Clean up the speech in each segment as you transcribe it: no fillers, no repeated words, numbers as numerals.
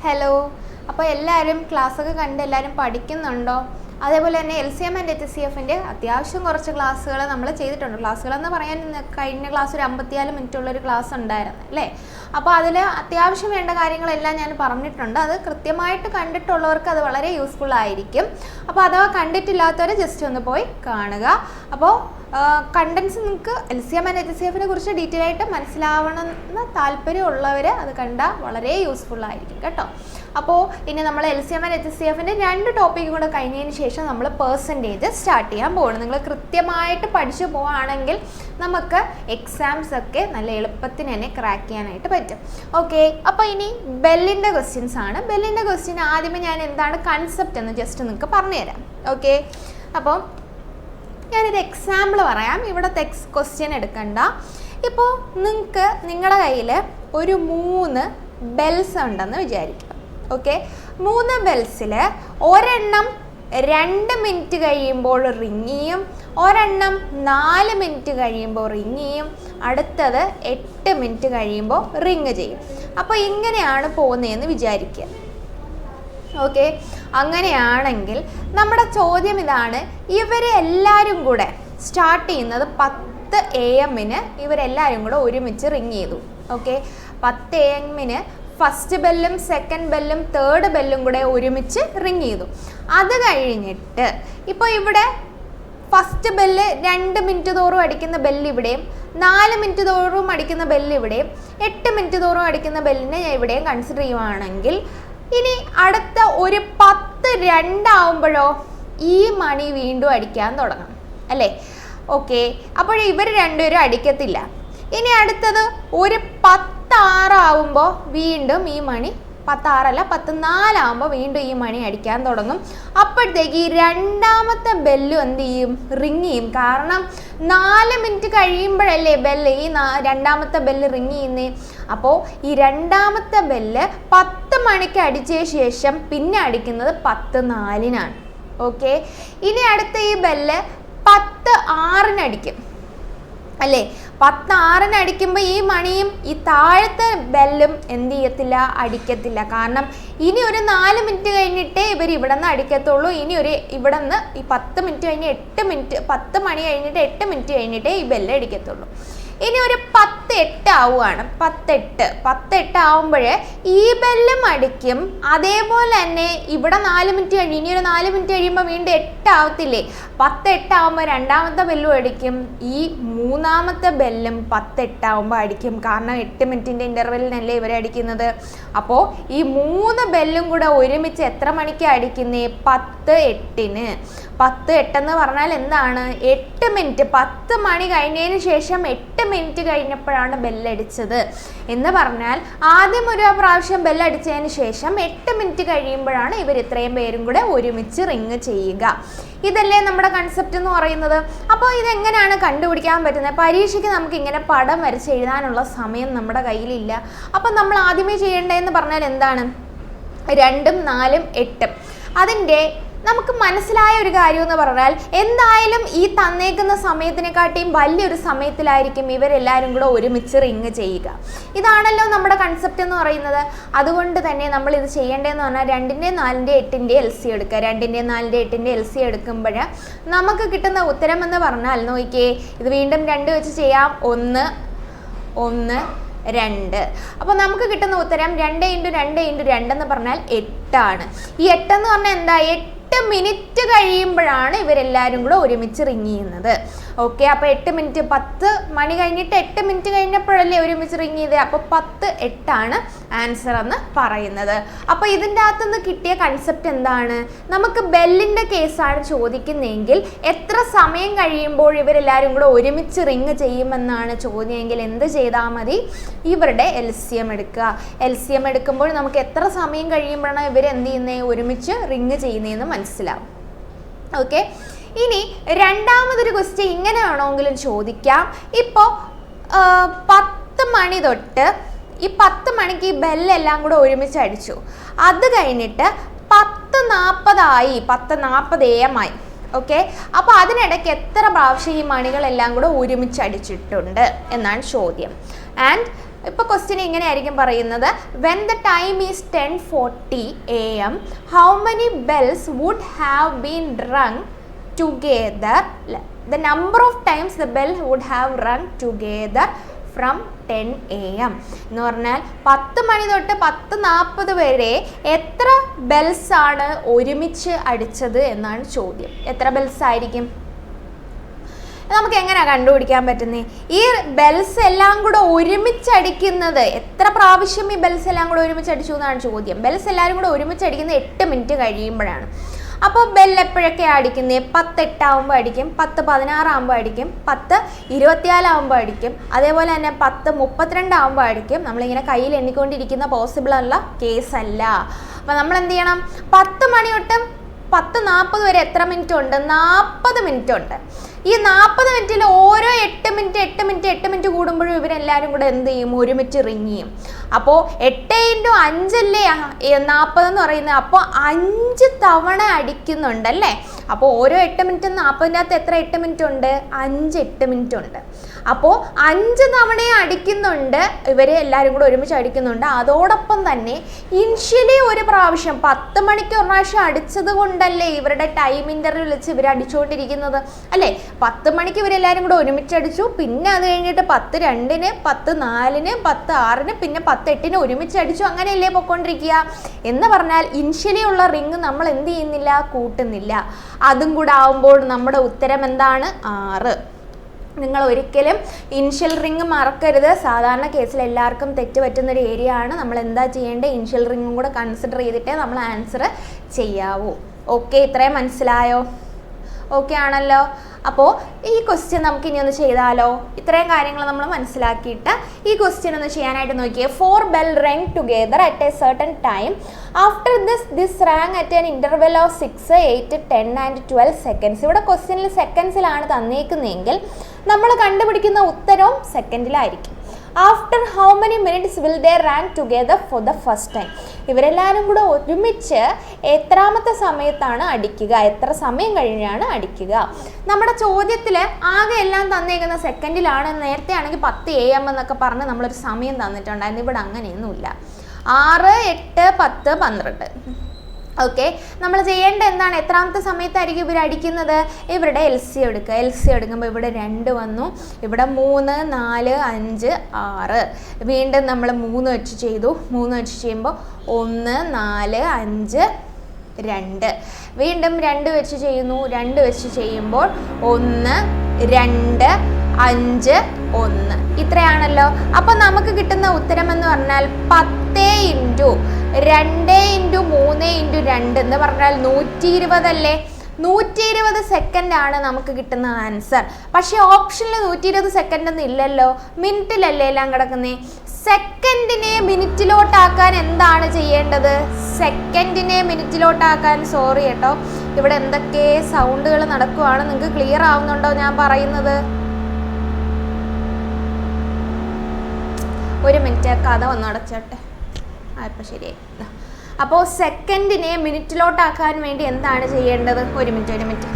Hello. അപ്പോൾ എല്ലാവരും ക്ലാസ്സൊക്കെ കണ്ട് എല്ലാവരും പഠിക്കുന്നുണ്ടോ? അതേപോലെ തന്നെ LCM ആൻഡ് HCFൻ്റെ അത്യാവശ്യം കുറച്ച് ക്ലാസ്സുകൾ നമ്മൾ ചെയ്തിട്ടുണ്ട്. ക്ലാസ്സുകളെന്ന് പറയാൻ കഴിഞ്ഞ ക്ലാസ് ഒരു 54 മിനിറ്റുള്ളൊരു ക്ലാസ് ഉണ്ടായിരുന്നു അല്ലേ? അപ്പോൾ അതിൽ അത്യാവശ്യം വേണ്ട കാര്യങ്ങളെല്ലാം ഞാൻ പറഞ്ഞിട്ടുണ്ട്. അത് കൃത്യമായിട്ട് കണ്ടിട്ടുള്ളവർക്ക് അത് വളരെ യൂസ്ഫുൾ ആയിരിക്കും. അപ്പോൾ അഥവാ കണ്ടിട്ടില്ലാത്തവർ ജസ്റ്റ് ഒന്ന് പോയി കാണുക. അപ്പോൾ കണ്ടൻസ് നിങ്ങൾക്ക് LCM ആൻഡ് HCFനെ കുറിച്ച് ഡീറ്റെയിൽ ആയിട്ട് മനസ്സിലാവണമെന്ന് താല്പര്യമുള്ളവർ അത് കണ്ടാൽ വളരെ യൂസ്ഫുൾ ആയിരിക്കും കേട്ടോ. അപ്പോൾ ഇനി നമ്മൾ LCM ആൻഡ് HCFൻ്റെ 2 ടോപ്പിക്കും കൂടെ കഴിഞ്ഞതിന് ശേഷം നമ്മൾ പെർസെൻറ്റേജ് സ്റ്റാർട്ട് ചെയ്യാൻ പോകണം. നിങ്ങൾ കൃത്യമായിട്ട് പഠിച്ചു പോവുകയാണെങ്കിൽ നമുക്ക് എക്സാംസ് ഒക്കെ നല്ല എളുപ്പത്തിന് തന്നെ ക്രാക്ക് ചെയ്യാനായിട്ട് പറ്റും. ഓക്കെ, അപ്പോൾ ഇനി ബെല്ലിൻ്റെ ക്വസ്റ്റ്യൻസ് ആണ്. ബെല്ലിൻ്റെ ക്വസ്റ്റ്യൻ ആദ്യമേ ഞാൻ എന്താണ് കൺസെപ്റ്റ് എന്ന് ജസ്റ്റ് നിങ്ങൾക്ക് പറഞ്ഞുതരാം. ഓക്കെ, അപ്പോൾ ഞാനൊരു എക്സാമ്പിൾ പറയാം. ഇവിടുത്തെ ക്വസ്റ്റ്യൻ എടുക്കണ്ട. ഇപ്പോൾ നിങ്ങൾക്ക് നിങ്ങളുടെ കയ്യിൽ ഒരു 3 ബെൽസ് ഉണ്ടെന്ന് വിചാരിക്കുക. ഓക്കെ, 3 ബെൽസിൽ ഒരെണ്ണം 2 മിനിറ്റ് കഴിയുമ്പോൾ റിങ് ചെയ്യും, ഒരെണ്ണം 4 മിനിറ്റ് കഴിയുമ്പോൾ റിങ് ചെയ്യും, അടുത്തത് 8 മിനിറ്റ് കഴിയുമ്പോൾ റിങ് ചെയ്യും. അപ്പോൾ ഇങ്ങനെയാണ് പോകുന്നതെന്ന് വിചാരിക്കുക. ഓക്കെ, അങ്ങനെയാണെങ്കിൽ നമ്മുടെ ചോദ്യം ഇതാണ്: ഇവരെല്ലാവരും കൂടെ സ്റ്റാർട്ട് ചെയ്യുന്നത് 10 AM ഇവരെല്ലാവരും കൂടെ ഒരുമിച്ച് റിങ് ചെയ്തു. ഓക്കെ, 10 AM ഫസ്റ്റ് ബെല്ലും സെക്കൻഡ് ബെല്ലും തേർഡ് ബെല്ലും കൂടെ ഒരുമിച്ച് റിങ് ചെയ്തു. അത് കഴിഞ്ഞിട്ട് ഇപ്പോൾ ഇവിടെ ഫസ്റ്റ് ബെല്ല് 2 മിനിറ്റ് തോറും അടിക്കുന്ന ബെല്ല് ഇവിടെയും, 4 മിനിറ്റ് തോറും അടിക്കുന്ന ബെല്ല് ഇവിടെയും, 8 മിനിറ്റ് തോറും അടിക്കുന്ന ബെല്ലിനെ ഞാൻ ഇവിടെയും കൺസിഡർ ചെയ്യുവാണെങ്കിൽ ഇനി അടുത്ത ഒരു 10:02 ആവുമ്പോഴോ ഈ മണി വീണ്ടും അടിക്കാൻ തുടങ്ങും അല്ലേ? ഓക്കെ, അപ്പോൾ ഇവർ രണ്ടുപേരും അടിക്കത്തില്ല. ഇനി അടുത്തത് ഒരു 10:06 ആവുമ്പോൾ വീണ്ടും ഈ മണി 10:06 അല്ല 10:04 ആകുമ്പോൾ വീണ്ടും ഈ മണി അടിക്കാൻ തുടങ്ങും. അപ്പോഴത്തേക്ക് ഈ രണ്ടാമത്തെ ബെല്ലും എന്ത് ചെയ്യും? റിങ് ചെയ്യും. കാരണം 4 മിനിറ്റ് കഴിയുമ്പോഴല്ലേ ബെല്ല് ഈ രണ്ടാമത്തെ ബെല്ല് റിങ് ചെയ്യുന്നേ. അപ്പോൾ ഈ രണ്ടാമത്തെ ബെല്ല് 10 മണിക്ക് അടിച്ച ശേഷം പിന്നെ അടിക്കുന്നത് 10:04 ഓക്കെ, ഇനി അടുത്ത ഈ ബെല്ല് 10:06 അടിക്കും അല്ലേ? 10:06 അടിക്കുമ്പോൾ ഈ മണിയും ഈ താഴത്തെ ബെല്ലും എന്ത് ചെയ്യത്തില്ല? അടിക്കത്തില്ല. കാരണം ഇനി ഒരു 4 മിനിറ്റ് കഴിഞ്ഞിട്ടേ ഇവർ ഇവിടെ നിന്ന് അടിക്കത്തുള്ളൂ. ഇനി ഒരു ഇവിടെ നിന്ന് ഈ 10 മിനിറ്റ് കഴിഞ്ഞ് 8 മിനിറ്റ് 10 മണി കഴിഞ്ഞിട്ട് 8 മിനിറ്റ് കഴിഞ്ഞിട്ടേ ഈ ബെല്ല് അടിക്കത്തുള്ളൂ. ഇനി ഒരു 10:08 ആവുകയാണ്. 10:08 ആവുമ്പോൾ ഈ ബെല്ലും അടിക്കും. അതേപോലെ തന്നെ ഇവിടെ 4 മിനിറ്റ് കഴിഞ്ഞ് ഇനി ഒരു 4 മിനിറ്റ് കഴിയുമ്പോൾ വീണ്ടും 8 ആവത്തില്ലേ? 10:08 ആവുമ്പോൾ രണ്ടാമത്തെ ബെല്ലും അടിക്കും. ഈ മൂന്നാമത്തെ ബെല്ലും 10:08 ആവുമ്പോൾ അടിക്കും. കാരണം 8 മിനിറ്റിൻ്റെ ഇൻ്റർവെല്ലിനല്ലേ ഇവരെ അടിക്കുന്നത്. അപ്പോൾ ഈ 3 ബെല്ലും കൂടെ ഒരുമിച്ച് എത്ര മണിക്ക് അടിക്കുന്നേ? 10:08. 10:08 എന്ന് പറഞ്ഞാൽ എന്താണ്? 8 മിനിറ്റ്. 10 മണി കഴിഞ്ഞതിന് ശേഷം 8 മിനിറ്റ് കഴിഞ്ഞപ്പോഴാണ് ബെല്ലടിച്ചത് എന്ന് പറഞ്ഞാൽ ആദ്യം ഒരു പ്രാവശ്യം ബെല്ലടിച്ചതിന് ശേഷം 8 മിനിറ്റ് കഴിയുമ്പോഴാണ് ഇവർ ഇത്രയും പേരും കൂടെ ഒരുമിച്ച് റിങ് ചെയ്യുക. ഇതല്ലേ നമ്മുടെ കൺസെപ്റ്റ് എന്ന് പറയുന്നത്. അപ്പോൾ ഇതെങ്ങനെയാണ് കണ്ടുപിടിക്കാൻ പറ്റുന്നത്? പരീക്ഷയ്ക്ക് നമുക്ക് ഇങ്ങനെ പടം വരച്ച് എഴുതാനുള്ള സമയം നമ്മുടെ കയ്യിലില്ല. അപ്പം നമ്മൾ ആദ്യമേ ചെയ്യേണ്ടതെന്ന് പറഞ്ഞാൽ എന്താണ്? 2ഉം 4ഉം 8ഉം. അതിൻ്റെ നമുക്ക് മനസ്സിലായ ഒരു കാര്യം എന്ന് പറഞ്ഞാൽ എന്തായാലും ഈ തന്നേക്കുന്ന സമയത്തിനെക്കാട്ടിയും വലിയൊരു സമയത്തിലായിരിക്കും ഇവരെല്ലാവരും കൂടെ ഒരുമിച്ച് റിങ് ചെയ്യുക. ഇതാണല്ലോ നമ്മുടെ കൺസെപ്റ്റ് എന്ന് പറയുന്നത്. അതുകൊണ്ട് തന്നെ നമ്മൾ ഇത് ചെയ്യേണ്ടതെന്ന് പറഞ്ഞാൽ 2ൻ്റെയും 4ൻ്റെയും 8ൻ്റെയും LC എടുക്കുക. 2ൻ്റെയും 4ൻ്റെയും 8ൻ്റെയും LC എടുക്കുമ്പോൾ നമുക്ക് കിട്ടുന്ന ഉത്തരം എന്ന് പറഞ്ഞാൽ നോക്കിയേ, ഇത് വീണ്ടും 2 വെച്ച് ചെയ്യാം. 1 1 2. അപ്പോൾ നമുക്ക് കിട്ടുന്ന ഉത്തരം 2 × 2 × 2 എന്ന് പറഞ്ഞാൽ 8 ആണ്. ഈ 8 എന്ന് പറഞ്ഞാൽ എന്താ? 8 മിനിറ്റ് കഴിയുമ്പോഴാണ് ഇവരെല്ലാവരും കൂടെ ഒരുമിച്ച് റിങ് ചെയ്യുന്നത്. ഓക്കെ, അപ്പോൾ 8 മിനിറ്റ് 10 മണി കഴിഞ്ഞിട്ട് 8 മിനിറ്റ് കഴിഞ്ഞപ്പോഴല്ലേ ഒരുമിച്ച് റിങ് ചെയ്തത്. അപ്പോൾ 10:08 ആണ് ആൻസർ എന്ന് പറയുന്നത്. അപ്പോൾ ഇതിൻ്റെ അകത്തുനിന്ന് കിട്ടിയ കൺസെപ്റ്റ് എന്താണ്? നമുക്ക് ബെല്ലിൻ്റെ കേസാണ് ചോദിക്കുന്നതെങ്കിൽ എത്ര സമയം കഴിയുമ്പോൾ ഇവരെല്ലാവരും കൂടെ ഒരുമിച്ച് റിങ് ചെയ്യുമെന്നാണ് ചോദ്യമെങ്കിൽ എന്ത് ചെയ്താൽ മതി? ഇവരുടെ LCM എടുക്കുക. LCM എടുക്കുമ്പോൾ നമുക്ക് എത്ര സമയം കഴിയുമ്പോഴാണ് ഇവർ എന്ത് ചെയ്യുന്നത്? ഒരുമിച്ച് റിങ് ചെയ്യുന്നതെന്ന് മനസ്സിലാവും. ഓക്കെ, ഇനി രണ്ടാമതൊരു ക്വസ്റ്റ്യൻ ഇങ്ങനെ വേണമെങ്കിലും ചോദിക്കാം. ഇപ്പോൾ 10 മണി തൊട്ട് ഈ 10 മണിക്ക് ഈ ബെല്ലെല്ലാം കൂടെ ഒരുമിച്ച് അടിച്ചു. അത് കഴിഞ്ഞിട്ട് 10:40 ആയി, 10:40 AM ആയി. ഓക്കെ, അപ്പോൾ അതിനിടയ്ക്ക് എത്ര പ്രാവശ്യം ഈ മണികളെല്ലാം കൂടെ ഒരുമിച്ച് അടിച്ചിട്ടുണ്ട് എന്നാണ് ചോദ്യം. ആൻഡ് ഇപ്പോൾ ക്വസ്റ്റ്യൻ ഇങ്ങനെ ആയിരിക്കും പറയുന്നത്, when the time is 10:40 AM how many bells would have been rung together, the number of times the bell would have rung together from 10 AM എന്ന് പറഞ്ഞാൽ 10 മണി തൊട്ട് 10:40 വരെ എത്ര ബെൽസ് ആണ് ഒരുമിച്ച് അടിച്ചത് എന്നാണ് ചോദ്യം. എത്ര ബെൽസ് ആയിരിക്കും? നമുക്ക് എങ്ങനെയാണ് കണ്ടുപിടിക്കാൻ പറ്റുന്നത്? ഈ ബെൽസ് എല്ലാം കൂടെ ഒരുമിച്ച് അടിക്കുന്നത് എത്ര പ്രാവശ്യം ഈ ബെൽസ് എല്ലാം കൂടെ ഒരുമിച്ച് അടിച്ചു എന്നാണ് ചോദ്യം. ബെൽസ് എല്ലാവരും കൂടെ ഒരുമിച്ച് അടിക്കുന്നത് 8 മിനിറ്റ് കഴിയുമ്പോഴാണ്. അപ്പോൾ ബെൽ എപ്പോഴൊക്കെയാണ് അടിക്കുന്നത്? 10:08 ആകുമ്പോൾ അടിക്കും, 10:16 ആകുമ്പോൾ അടിക്കും, 10:24 ആകുമ്പോൾ അടിക്കും, അതേപോലെ തന്നെ 10:32 ആകുമ്പോൾ അടിക്കും. നമ്മളിങ്ങനെ കയ്യിൽ എണ്ണിക്കൊണ്ടിരിക്കുന്ന പോസിബിൾ അല്ല, കേസല്ല. അപ്പോൾ നമ്മൾ എന്ത് ചെയ്യണം? 10 മണി തൊട്ട് 10:40 വരെ എത്ര മിനിറ്റ് ഉണ്ട്? 40 മിനിറ്റ് ഉണ്ട്. ഈ 40 മിനിറ്റിൽ ഓരോ 8 മിനിറ്റ് കൂടുമ്പോഴും ഇവരെല്ലാവരും കൂടെ എന്ത് ചെയ്യും? ഒരുമിച്ച് റിങ് ചെയ്യും. അപ്പോൾ 8 × 5 അല്ലേ 40 എന്ന് പറയുന്നത്. അപ്പോൾ 5 തവണ അടിക്കുന്നുണ്ടല്ലേ. അപ്പോൾ ഓരോ 8 മിനിറ്റ് 40-ൻ്റെ എത്ര 8 മിനിറ്റ് ഉണ്ട്? 8 മിനിറ്റ് ഉണ്ട്. അപ്പോൾ 5 തവണയും അടിക്കുന്നുണ്ട്, ഇവർ എല്ലാവരും കൂടെ ഒരുമിച്ച് അടിക്കുന്നുണ്ട്. അതോടൊപ്പം തന്നെ ഇനിഷ്യലി ഒരു പ്രാവശ്യം 10 മണിക്ക് ഒരു പ്രാവശ്യം അടിച്ചത് കൊണ്ടല്ലേ ഇവരുടെ ടൈം ഇൻ്റർവെൽ വെച്ച് ഇവർ അടിച്ചുകൊണ്ടിരിക്കുന്നത് അല്ലേ. 10 മണിക്ക് ഇവരെല്ലാവരും കൂടെ ഒരുമിച്ച് അടിച്ചു, പിന്നെ അത് കഴിഞ്ഞിട്ട് 10:02-ന്, 10:04-ന്, 10:06-ന്, പിന്നെ 10:08-ന് ഒരുമിച്ച് അടിച്ചു. അങ്ങനെയല്ലേ പൊയ്ക്കൊണ്ടിരിക്കുക. എന്ന് പറഞ്ഞാൽ ഇനിഷ്യലി ഉള്ള റിങ് നമ്മൾ എന്ത് ചെയ്യുന്നില്ല? കൂട്ടുന്നില്ല. അതും കൂടെ ആവുമ്പോൾ നമ്മുടെ ഉത്തരം എന്താണ്? 6. നിങ്ങൾ ഒരിക്കലും ഇനിഷ്യൽ റിങ് മറക്കരുത്. സാധാരണ കേസിൽ എല്ലാവർക്കും തെറ്റ് പറ്റുന്നൊരു ഏരിയ ആണ്. നമ്മൾ എന്താ ചെയ്യേണ്ടത്? ഇനിഷ്യൽ റിങ്ങും കൂടെ കൺസിഡർ ചെയ്തിട്ടേ നമ്മൾ ആൻസർ ചെയ്യാവൂ. ഓക്കെ, ഇത്രയും മനസ്സിലായോ? ഓക്കെ ആണല്ലോ. അപ്പോൾ ഈ ക്വസ്റ്റ്യൻ നമുക്ക് ഇനി ഒന്ന് ചെയ്താലോ? ഇത്രയും കാര്യങ്ങൾ നമ്മൾ മനസ്സിലാക്കിയിട്ട് ഈ ക്വസ്റ്റ്യൻ ഒന്ന് ചെയ്യാനായിട്ട് നോക്കിയേ. 4 bell rang together at a certain time. After this rang at an interval of 6, 8, 10 and 12 seconds. ഇവിടെ ക്വസ്റ്റ്യനിൽ സെക്കൻഡ്സിലാണ് തന്നേക്കുന്നതെങ്കിൽ നമ്മൾ കണ്ടുപിടിക്കുന്ന ഉത്തരവും സെക്കൻഡിലായിരിക്കും. After how many minutes will they rang together for the first time? ഇവരെല്ലാവരും കൂടെ ഒരുമിച്ച് എത്രാമത്തെ സമയത്താണ് അടിക്കുക? എത്ര സമയം കഴിഞ്ഞാണ് അടിക്കുക? നമ്മുടെ ചോദ്യത്തിൽ ആകെ എല്ലാം തന്നേക്കുന്ന സെക്കൻഡിലാണ്. നേരത്തെ ആണെങ്കിൽ 10 AM എന്നൊക്കെ പറഞ്ഞ് നമ്മളൊരു സമയം തന്നിട്ടുണ്ടായിരുന്നു. ഇവിടെ അങ്ങനെയൊന്നുമില്ല. 6, 8, 10, 12. ഓക്കെ, നമ്മൾ ചെയ്യേണ്ടത് എന്താണ്? എത്രാമത്തെ സമയത്തായിരിക്കും ഇവർ അടിക്കുന്നത്? ഇവരുടെ LCM എടുക്കുക. LCM എടുക്കുമ്പോൾ ഇവിടെ 2 വന്നു, ഇവിടെ 3, 4, 5, 6. വീണ്ടും നമ്മൾ 3 വെച്ച് ചെയ്തു. 3 വെച്ച് ചെയ്യുമ്പോൾ 1, 4, 5, 2. വീണ്ടും 2 വെച്ച് ചെയ്യുന്നു. 2 വെച്ച് ചെയ്യുമ്പോൾ 1, 2, 5, 1. ഇത്രയാണല്ലോ. അപ്പോൾ നമുക്ക് കിട്ടുന്ന ഉത്തരം എന്ന് പറഞ്ഞാൽ 10 × 2 × 3 × 2 എന്ന് പറഞ്ഞാൽ 120 അല്ലേ. 120 സെക്കൻഡ് ആണ് നമുക്ക് കിട്ടുന്ന ആൻസർ. പക്ഷേ ഓപ്ഷനിൽ 120 സെക്കൻഡ് ഒന്നും ഇല്ലല്ലോ, മിനിറ്റിലല്ലേ എല്ലാം കിടക്കുന്നേ. സെക്കൻഡിനെ മിനിറ്റിലോട്ടാക്കാൻ എന്താണ് ചെയ്യേണ്ടത്? സെക്കൻഡിനെ മിനിറ്റിലോട്ടാക്കാൻ, സോറി കേട്ടോ, ഇവിടെ എന്തൊക്കെ സൗണ്ടുകൾ നടക്കുവാണ്. നിങ്ങൾക്ക് ക്ലിയർ ആവുന്നുണ്ടോ ഞാൻ പറയുന്നത്? ഒരു മിനിറ്റ്, കഥ ഒന്ന് അടച്ചോട്ടെ. ഇപ്പം ശരിയായി. അപ്പോൾ സെക്കൻഡിനെ മിനിറ്റിലോട്ടാക്കാൻ വേണ്ടി എന്താണ് ചെയ്യേണ്ടത്? ഒരു മിനിറ്റ്.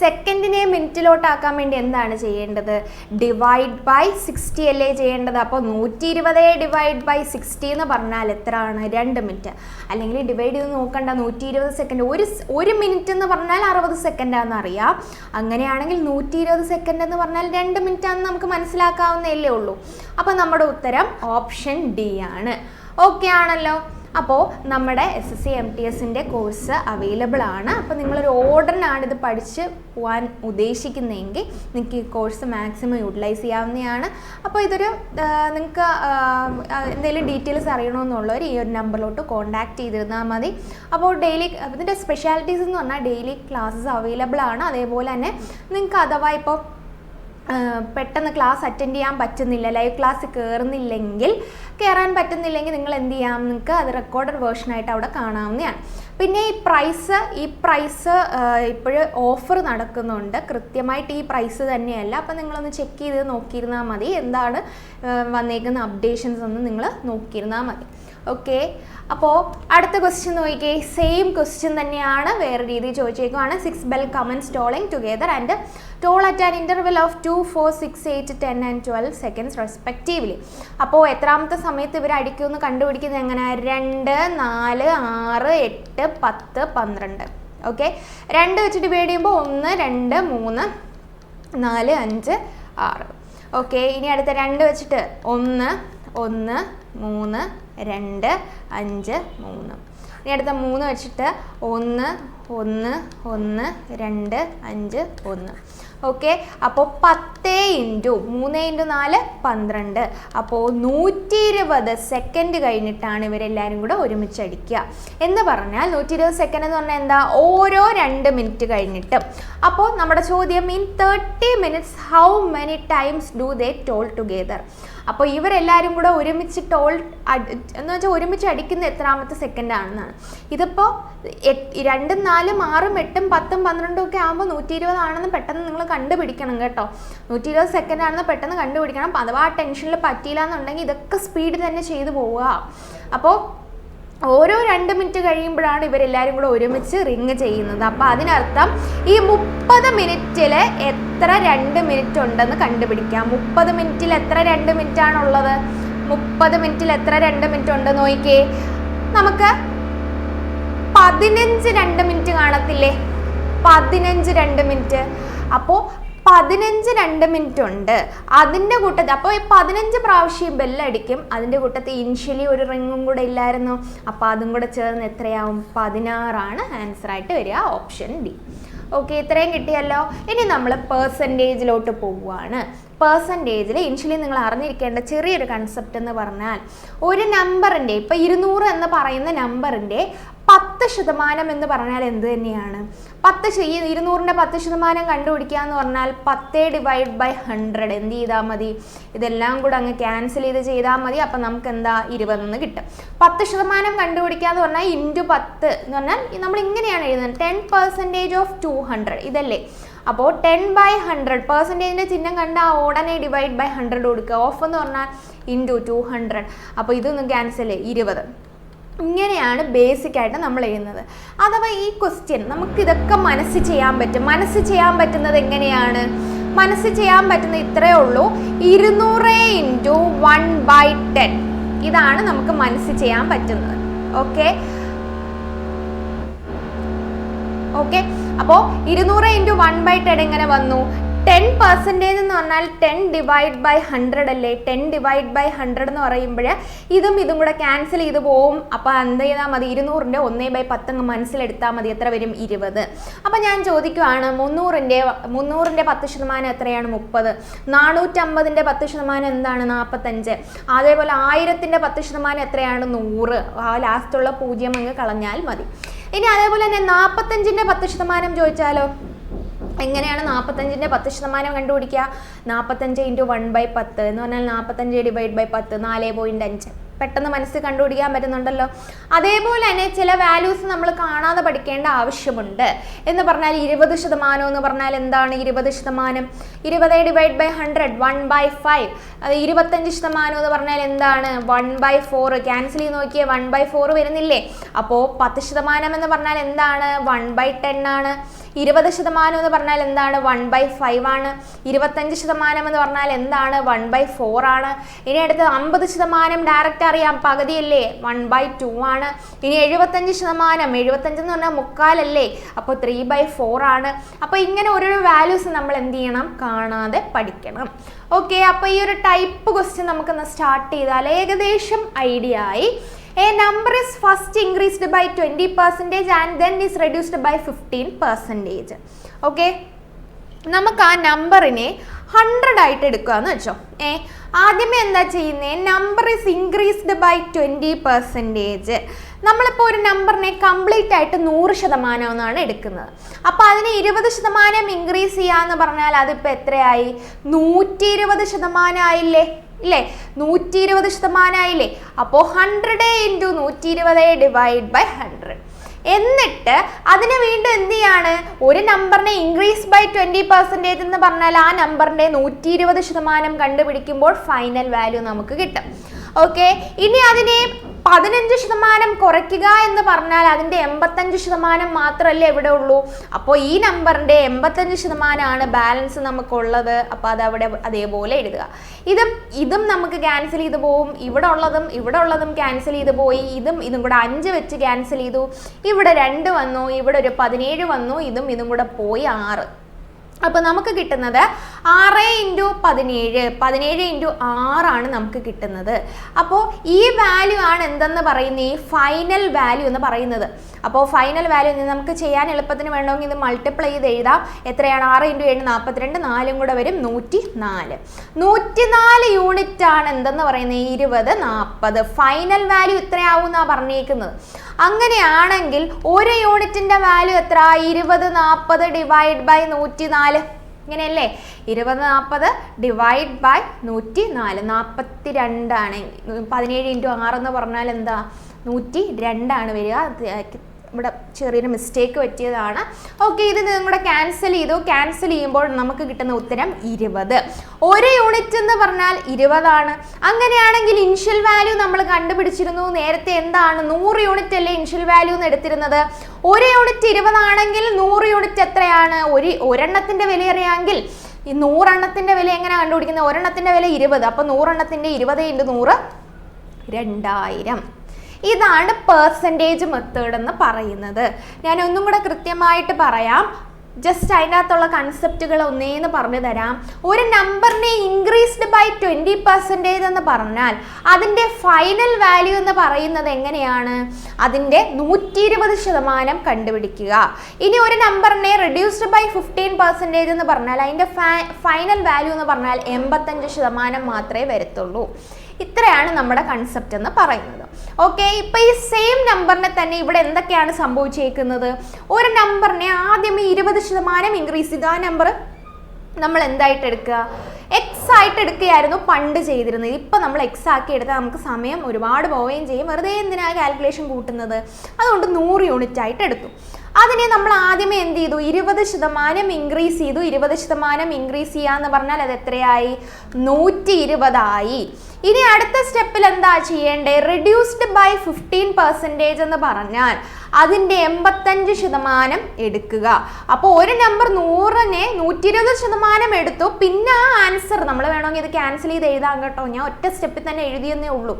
സെക്കൻഡിനെ മിനിറ്റിലോട്ടാക്കാൻ വേണ്ടി എന്താണ് ചെയ്യേണ്ടത്? ഡിവൈഡ് ബൈ 60 അല്ലേ ചെയ്യേണ്ടത്. അപ്പോൾ 120 / 60 എന്ന് പറഞ്ഞാൽ എത്രയാണ്? 2 മിനിറ്റ്. അല്ലെങ്കിൽ ഡിവൈഡ് ചെയ്ത് നോക്കണ്ട, 120 സെക്കൻഡ്. ഒരു മിനിറ്റ് എന്ന് പറഞ്ഞാൽ 60 സെക്കൻഡാണെന്ന് അറിയാം. അങ്ങനെയാണെങ്കിൽ 120 സെക്കൻഡ് എന്ന് പറഞ്ഞാൽ 2 മിനിറ്റ് ആണെന്ന് നമുക്ക് മനസ്സിലാക്കാവുന്നതല്ലേ ഉള്ളൂ. അപ്പോൾ നമ്മുടെ ഉത്തരം ഓപ്ഷൻ D ആണ്. ഓക്കെ ആണല്ലോ. അപ്പോൾ നമ്മുടെ SSC MTSൻ്റെ കോഴ്സ് അവൈലബിൾ ആണ്. അപ്പോൾ നിങ്ങളൊരു ഓർഡറിനാണ് ഇത് പഠിച്ച് പോകാൻ ഉദ്ദേശിക്കുന്നതെങ്കിൽ നിങ്ങൾക്ക് ഈ കോഴ്സ് മാക്സിമം യൂട്ടിലൈസ് ചെയ്യാവുന്നതാണ്. അപ്പോൾ ഇതൊരു നിങ്ങൾക്ക് എന്തെങ്കിലും ഡീറ്റെയിൽസ് അറിയണമെന്നുള്ളവർ ഈ ഒരു നമ്പറിലോട്ട് കോൺടാക്ട് ചെയ്തിരുന്നാൽ മതി. അപ്പോൾ ഡെയിലി ഇതിൻ്റെ സ്പെഷ്യാലിറ്റീസ് എന്ന് പറഞ്ഞാൽ ഡെയിലി ക്ലാസ്സസ് അവൈലബിൾ ആണ്. അതേപോലെ തന്നെ നിങ്ങൾക്ക് അഥവാ ഇപ്പോൾ പെട്ടെന്ന് ക്ലാസ് അറ്റൻഡ് ചെയ്യാൻ പറ്റുന്നില്ല, ലൈവ് ക്ലാസ് കയറാൻ പറ്റുന്നില്ലെങ്കിൽ നിങ്ങൾ എന്ത് ചെയ്യാം, നിങ്ങൾക്ക് അത് റെക്കോർഡഡ് വേർഷനായിട്ട് അവിടെ കാണാവുന്നതാണ്. പിന്നെ ഈ പ്രൈസ് ഇപ്പോഴും ഓഫർ നടക്കുന്നുണ്ട്, കൃത്യമായിട്ട് ഈ പ്രൈസ് തന്നെയല്ല. അപ്പം നിങ്ങളൊന്ന് ചെക്ക് ചെയ്ത് നോക്കിയിരുന്നാൽ മതി, എന്താണ് വന്നേക്കുന്ന അപ്ഡേഷൻസ് ഒന്ന് നിങ്ങൾ നോക്കിയിരുന്നാൽ മതി. ഓക്കെ, അപ്പോൾ അടുത്ത ക്വസ്റ്റ്യൻ നോക്കിക്കേ, സെയിം ക്വസ്റ്റ്യൻ തന്നെയാണ്, വേറെ രീതിയിൽ ചോദിച്ചേക്കുവാണ്. 6 bell comments tolling together and toll at an interval of 2, 4, 6, 8, 10 and 12 seconds respectively. അപ്പോൾ എത്രാമത്തെ സമയത്ത് ഇവർ അടിക്കുമെന്ന് കണ്ടുപിടിക്കുന്നത് എങ്ങനെ? 2, 4, 6, 8, 10, 12. ഓക്കെ, 2 വെച്ച് ഡിവൈഡ് ചെയ്യുമ്പോൾ 1, 2, 3, 4, 5, 6. ഓക്കെ, ഇനി അടുത്ത 2 വെച്ചിട്ട് 1, 1, 3, 2, 5, 3. ഇനി അടുത്ത 3 വെച്ചിട്ട് 1, 1, 1, 2, 5, 1. ഓക്കെ, അപ്പോൾ 10 × 3 × 4 12. അപ്പോൾ 120 സെക്കൻഡ് കഴിഞ്ഞിട്ടാണ് ഇവരെല്ലാവരും കൂടെ ഒരുമിച്ച് അടിക്കുക. എന്ന് പറഞ്ഞാൽ 120 സെക്കൻഡ് എന്ന് പറഞ്ഞാൽ എന്താ? ഓരോ 2 മിനിറ്റ് കഴിഞ്ഞിട്ടും. അപ്പോൾ നമ്മുടെ ചോദ്യം, in 30 minutes how many times do they toll together? അപ്പോൾ ഇവരെല്ലാവരും കൂടെ ഒരുമിച്ച് എന്ന് വെച്ചാൽ ഒരുമിച്ച് അടിക്കുന്ന എത്രാമത്തെ സെക്കൻഡ് ആണെന്നാണ്. ഇതിപ്പോൾ 2, 4, 6, 8, 10, 12 ഒക്കെ ആകുമ്പോൾ 120 ആണെന്ന് പെട്ടെന്ന് നിങ്ങൾ കണ്ടുപിടിക്കണം കേട്ടോ. 120 സെക്കൻഡ് ആണെന്ന് പെട്ടെന്ന് കണ്ടുപിടിക്കണം. അഥവാ ആ ടെൻഷനിൽ പറ്റിയില്ല എന്നുണ്ടെങ്കിൽ ഇതൊക്കെ സ്പീഡിൽ തന്നെ ചെയ്തു പോവുക. അപ്പോൾ ഓരോ 2 മിനിറ്റ് കഴിയുമ്പോഴാണ് ഇവരെല്ലാവരും കൂടെ ഒരുമിച്ച് റിങ് ചെയ്യുന്നത്. അപ്പോൾ അതിനർത്ഥം ഈ 30 മിനിറ്റിൽ എത്ര 2 മിനിറ്റ് ഉണ്ടെന്ന് കണ്ടുപിടിക്കാം. 30 മിനിറ്റിൽ എത്ര 2 മിനിറ്റ് ആണുള്ളത്? 30 മിനിറ്റിൽ എത്ര 2 മിനിറ്റ് ഉണ്ട് നോക്കിക്കേ. നമുക്ക് 15 2 മിനിറ്റ് കാണത്തില്ലേ? 15 2 മിനിറ്റ്. അപ്പോൾ 15 2 മിനിറ്റ് ഉണ്ട്. അതിൻ്റെ കൂട്ടത്തിൽ അപ്പോൾ 15 പ്രാവശ്യം ബെല്ലടിക്കും. അതിൻ്റെ കൂട്ടത്തിൽ ഇനിഷ്യലി ഒരു റിങ്ങും കൂടെ ഇല്ലായിരുന്നു. അപ്പോൾ അതും കൂടെ ചേർന്ന് എത്രയാവും? 16 ആൻസറായിട്ട് വരിക, ഓപ്ഷൻ ഡി. ഓക്കെ, ഇത്രയും കിട്ടിയല്ലോ. ഇനി നമ്മൾ പെർസെൻറ്റേജിലോട്ട് പോവുകയാണ്. പെർസെൻറ്റേജിൽ ഇനിഷ്യലി നിങ്ങൾ അറിഞ്ഞിരിക്കേണ്ട ചെറിയൊരു കൺസെപ്റ്റ് എന്ന് പറഞ്ഞാൽ, ഒരു നമ്പറിൻ്റെ ഇപ്പോൾ 200 എന്ന് പറയുന്ന നമ്പറിൻ്റെ 10% എന്ന് പറഞ്ഞാൽ എന്ത് തന്നെയാണ്? 200ൻ്റെ 10% കണ്ടുപിടിക്കുക എന്ന് പറഞ്ഞാൽ 10 ഡിവൈഡ് ബൈ 100 എന്ത് ചെയ്താൽ മതി? ഇതെല്ലാം കൂടെ അങ്ങ് ക്യാൻസൽ ചെയ്താൽ മതി. അപ്പം നമുക്ക് എന്താ? 20 കിട്ടും. 10% കണ്ടുപിടിക്കുക എന്ന് പറഞ്ഞാൽ × 10 എന്ന് പറഞ്ഞാൽ നമ്മൾ ഇങ്ങനെയാണ് എഴുതുന്നത്, 10% ഓഫ് 200 ഇതല്ലേ. അപ്പോൾ 10/100 പെർസെൻറ്റേജിൻ്റെ ചിഹ്നം കണ്ട ഉടനെ ഡിവൈഡ് ബൈ 100 കൊടുക്കുക. ഓഫ് എന്ന് പറഞ്ഞാൽ × 200. അപ്പോൾ ഇതൊന്നും ക്യാൻസൽ 20. ഇങ്ങനെയാണ് ബേസിക്കായിട്ട് നമ്മൾ എഴുതുന്നത്. അഥവാ ഈ ക്വസ്റ്റ്യൻ നമുക്കിതൊക്കെ മനസ്സിൽ ചെയ്യാൻ പറ്റും. മനസ്സിൽ ചെയ്യാൻ പറ്റുന്നത് എങ്ങനെയാണ്? മനസ്സിൽ ചെയ്യാൻ പറ്റുന്നത് ഇത്രയേ ഉള്ളൂ, 200 × 1/10 ഇതാണ് നമുക്ക് മനസ്സിൽ ചെയ്യാൻ പറ്റുന്നത്. ഓക്കെ, അപ്പോൾ 200 × 1/10 എങ്ങനെ വന്നു? 10% എന്ന് പറഞ്ഞാൽ 10 ഡിവൈഡ് ബൈ 100 അല്ലേ. 10 ഡിവൈഡ് ബൈ 100 എന്ന് പറയുമ്പോൾ ഇതും കൂടെ ക്യാൻസൽ ചെയ്ത് പോവും. അപ്പോൾ എന്ത് ചെയ്താൽ മതി? 200ൻ്റെ 1/10 മനസ്സിലെടുത്താൽ മതി. എത്ര വരും? 20. അപ്പോൾ ഞാൻ ചോദിക്കുവാണ്, 300ൻ്റെ 10% എത്രയാണ്? 30. 450ൻ്റെ 10% എന്താണ്? 45. അതേപോലെ 1000ൻ്റെ 10% എത്രയാണ്? 100. ആ ലാസ്റ്റുള്ള 0 അങ്ങ് കളഞ്ഞാൽ മതി. ഇനി അതേപോലെ തന്നെ 45ൻ്റെ 10% ചോദിച്ചാലോ? എങ്ങനെയാണ് 45ൻ്റെ 10% കണ്ടുപിടിക്കുക? 45 × 1/10 എന്ന് പറഞ്ഞാൽ 45 ഡിവൈഡ് ബൈ 10 4.5. പെട്ടെന്ന് മനസ്സിൽ കണ്ടുപിടിക്കാൻ പറ്റുന്നുണ്ടല്ലോ. അതേപോലെ തന്നെ ചില വാല്യൂസ് നമ്മൾ കാണാതെ പഠിക്കേണ്ട ആവശ്യമുണ്ട്. എന്ന് പറഞ്ഞാൽ 20% എന്ന് പറഞ്ഞാൽ എന്താണ്? 20%. 20 ഡിവൈഡ് ബൈ 100 1/5. അത് 25% എന്ന് പറഞ്ഞാൽ എന്താണ്? 1/4. ക്യാൻസൽ ചെയ്ത് നോക്കിയേ, 1/4 വരുന്നില്ലേ? അപ്പോൾ 10% എന്ന് പറഞ്ഞാൽ എന്താണ്? 1/10 ആണ്. 20% എന്ന് പറഞ്ഞാൽ എന്താണ്? 1/5 ആണ്. 25% എന്ന് പറഞ്ഞാൽ എന്താണ്? 1/4 ആണ്. ഇനി അടുത്ത് 50% ഡയറക്റ്റ് അറിയാം, പകുതിയല്ലേ? 1/2 ആണ്. ഇനി 75% എന്ന് പറഞ്ഞാൽ 1/4 അല്ലേ? അപ്പോൾ 3/4 ആണ്. അപ്പോൾ ഇങ്ങനെ ഓരോ വാല്യൂസ് നമ്മൾ എന്ത് ചെയ്യണം? കാണാതെ പഠിക്കണം. ഓക്കെ, അപ്പോൾ ഈ ഒരു ടൈപ്പ് ക്വസ്റ്റ്യൻ നമുക്കൊന്ന് സ്റ്റാർട്ട് ചെയ്താൽ ഏകദേശം ഐഡിയ ആയി. A number is first increased by 20% and then is reduced by 15%. Okay, നമുക്ക് ആ നമ്പറിനെ 100 ആയിട്ട് എടുക്കുകയെന്ന് വെച്ചോ. ആദ്യമേ എന്താ ചെയ്യുന്നത്? Number is increased by 20%. നമ്മളിപ്പോൾ ഒരു നമ്പറിനെ കംപ്ലീറ്റ് ആയിട്ട് 100% എന്നാണ് എടുക്കുന്നത്. അപ്പോൾ അതിനെ 20% ഇൻക്രീസ് ചെയ്യാന്ന് പറഞ്ഞാൽ അതിപ്പോൾ എത്രയായി? 120% ആയില്ലേ? ഇല്ലേ? 120% ആയില്ലേ? അപ്പോൾ 100 × 120 ഡിവൈഡ് ബൈ 100. എന്നിട്ട് അതിനെ വീണ്ടും എന്ത് ചെയ്യാണ്? ഒരു നമ്പറിനെ ഇൻക്രീസ് ബൈ 20% എന്ന് പറഞ്ഞാൽ ആ നമ്പറിൻ്റെ 120% കണ്ടുപിടിക്കുമ്പോൾ ഫൈനൽ വാല്യൂ നമുക്ക് കിട്ടും. ഓക്കെ, ഇനി അതിനെ 15% കുറയ്ക്കുക എന്ന് പറഞ്ഞാൽ അതിൻ്റെ 85% മാത്രമല്ലേ ഇവിടെ ഉള്ളൂ. അപ്പോൾ ഈ നമ്പറിൻ്റെ 85% ബാലൻസ് നമുക്കുള്ളത്. അപ്പോൾ അതവിടെ അതേപോലെ എഴുതുക. ഇതും നമുക്ക് ക്യാൻസൽ ചെയ്ത് പോവും. ഇവിടെ ഉള്ളതും ക്യാൻസൽ ചെയ്ത് പോയി. ഇതും കൂടെ 5 വെച്ച് ക്യാൻസൽ ചെയ്തു. ഇവിടെ 2 വന്നു, ഇവിടെ ഒരു 17 വന്നു, ഇതും കൂടെ പോയി 6. അപ്പോൾ നമുക്ക് കിട്ടുന്നത് 6 × 17, 17 × 6 ആണ് നമുക്ക് കിട്ടുന്നത്. അപ്പോൾ ഈ വാല്യൂ ആണ് എന്തെന്ന് പറയുന്നത്? ഈ ഫൈനൽ വാല്യൂ എന്ന് പറയുന്നത്. അപ്പോൾ ഫൈനൽ വാല്യൂ നമുക്ക് ചെയ്യാൻ എളുപ്പത്തിന് വേണമെങ്കിൽ ഇത് മൾട്ടിപ്ലൈ ചെയ്ത് എഴുതാം. എത്രയാണ്? 6 × 7 42, 4 കൂടെ വരും 104. 104 യൂണിറ്റ് ആണ് എന്തെന്ന് പറയുന്നത്? 20, 40. ഫൈനൽ വാല്യൂ ഇത്രയാവും എന്നാണ് പറഞ്ഞേക്കുന്നത്. അങ്ങനെയാണെങ്കിൽ ഒരു യൂണിറ്റിൻ്റെ വാല്യൂ എത്ര? 20, 40 ഡിവൈഡ് ബൈ 104. ഇങ്ങനെയല്ലേ? 20, 40 ഡിവൈഡ് ബൈ 104. 42 ആണ്. 17 × 6 എന്ന് പറഞ്ഞാൽ എന്താ? 102 ആണ് വരിക. ഇവിടെ ചെറിയൊരു മിസ്റ്റേക്ക് പറ്റിയതാണ്. ഓക്കെ, ഇത് നിങ്ങളുടെ ക്യാൻസൽ ചെയ്തു. ക്യാൻസൽ ചെയ്യുമ്പോൾ നമുക്ക് കിട്ടുന്ന ഉത്തരം 20. ഒരു യൂണിറ്റ് എന്ന് പറഞ്ഞാൽ 20 ആണ്. അങ്ങനെയാണെങ്കിൽ ഇനിഷ്യൽ വാല്യൂ നമ്മൾ കണ്ടുപിടിച്ചിരുന്നു. നേരത്തെ എന്താണ്? 100 യൂണിറ്റ് അല്ലേ ഇനിഷ്യൽ വാല്യൂ എന്ന് എടുത്തിരുന്നത്. ഒരു യൂണിറ്റ് 20 ആണെങ്കിൽ 100 യൂണിറ്റ് എത്രയാണ്? ഒരെണ്ണത്തിൻ്റെ വില അറിയാമെങ്കിൽ ഈ 100 എണ്ണത്തിൻ്റെ വില എങ്ങനെ കണ്ടുപിടിക്കുന്നത്? ഒരെണ്ണത്തിൻ്റെ വില 20. അപ്പോൾ 100 എണ്ണത്തിൻ്റെ 20 × 100 2000. ഇതാണ് പെർസെൻറ്റേജ് മെത്തേഡ് എന്ന് പറയുന്നത്. ഞാൻ ഒന്നും കൂടെ കൃത്യമായിട്ട് പറയാം. ജസ്റ്റ് അതിനകത്തുള്ള കൺസെപ്റ്റുകൾ ഒന്നേന്ന് പറഞ്ഞു തരാം. ഒരു നമ്പറിനെ ഇൻക്രീസ്ഡ് ബൈ 20% എന്ന് പറഞ്ഞാൽ അതിൻ്റെ ഫൈനൽ വാല്യൂ എന്ന് പറയുന്നത് എങ്ങനെയാണ്? അതിൻ്റെ 120% കണ്ടുപിടിക്കുക. ഇനി ഒരു നമ്പറിനെ റിഡ്യൂസ്ഡ് ബൈ 15% എന്ന് പറഞ്ഞാൽ അതിൻ്റെ ഫൈനൽ വാല്യൂ എന്ന് പറഞ്ഞാൽ 85% മാത്രമേ വരത്തുള്ളൂ. ഇത്രയാണ് നമ്മുടെ കൺസെപ്റ്റ് എന്ന് പറയുന്നത്. ഓക്കെ, ഇപ്പോൾ ഈ സെയിം നമ്പറിനെ തന്നെ ഇവിടെ എന്തൊക്കെയാണ് സംഭവിച്ചേക്കുന്നത്? ഒരു നമ്പറിനെ ആദ്യം 20% ഇൻക്രീസ് ചെയ്ത് ആ നമ്പർ നമ്മൾ എന്തായിട്ട് എടുക്കുക? എക്സ് ആയിട്ട് എടുക്കുകയായിരുന്നു പണ്ട് ചെയ്തിരുന്നത്. ഇപ്പം നമ്മൾ എക്സ് ആക്കി എടുത്താൽ നമുക്ക് സമയം ഒരുപാട് പോവുകയും ചെയ്യും. വെറുതെ എന്തിനാണ് കാൽക്കുലേഷൻ കൂട്ടുന്നത്? അതുകൊണ്ട് 100 യൂണിറ്റ് ആയിട്ട് എടുത്തു. അതിനെ നമ്മൾ ആദ്യമേ എന്ത് ചെയ്തു? 20% ഇൻക്രീസ് ചെയ്തു. 20% ഇൻക്രീസ് ചെയ്യാന്ന് പറഞ്ഞാൽ അത് എത്രയായി? 120 ആയി. ഇനി അടുത്ത സ്റ്റെപ്പിൽ എന്താ ചെയ്യേണ്ടത്? റിഡ്യൂസ്ഡ് ബൈ 15% എന്ന് പറഞ്ഞാൽ അതിൻ്റെ 85% എടുക്കുക. അപ്പോൾ ഒരു നമ്പർ 100നെ 120% എടുത്തു. പിന്നെ ആ ആൻസർ നമ്മൾ വേണമെങ്കിൽ ഇത് ക്യാൻസൽ ചെയ്ത് എഴുതാം കേട്ടോ. ഞാൻ ഒറ്റ സ്റ്റെപ്പിൽ തന്നെ എഴുതിയെന്നേ ഉള്ളൂ.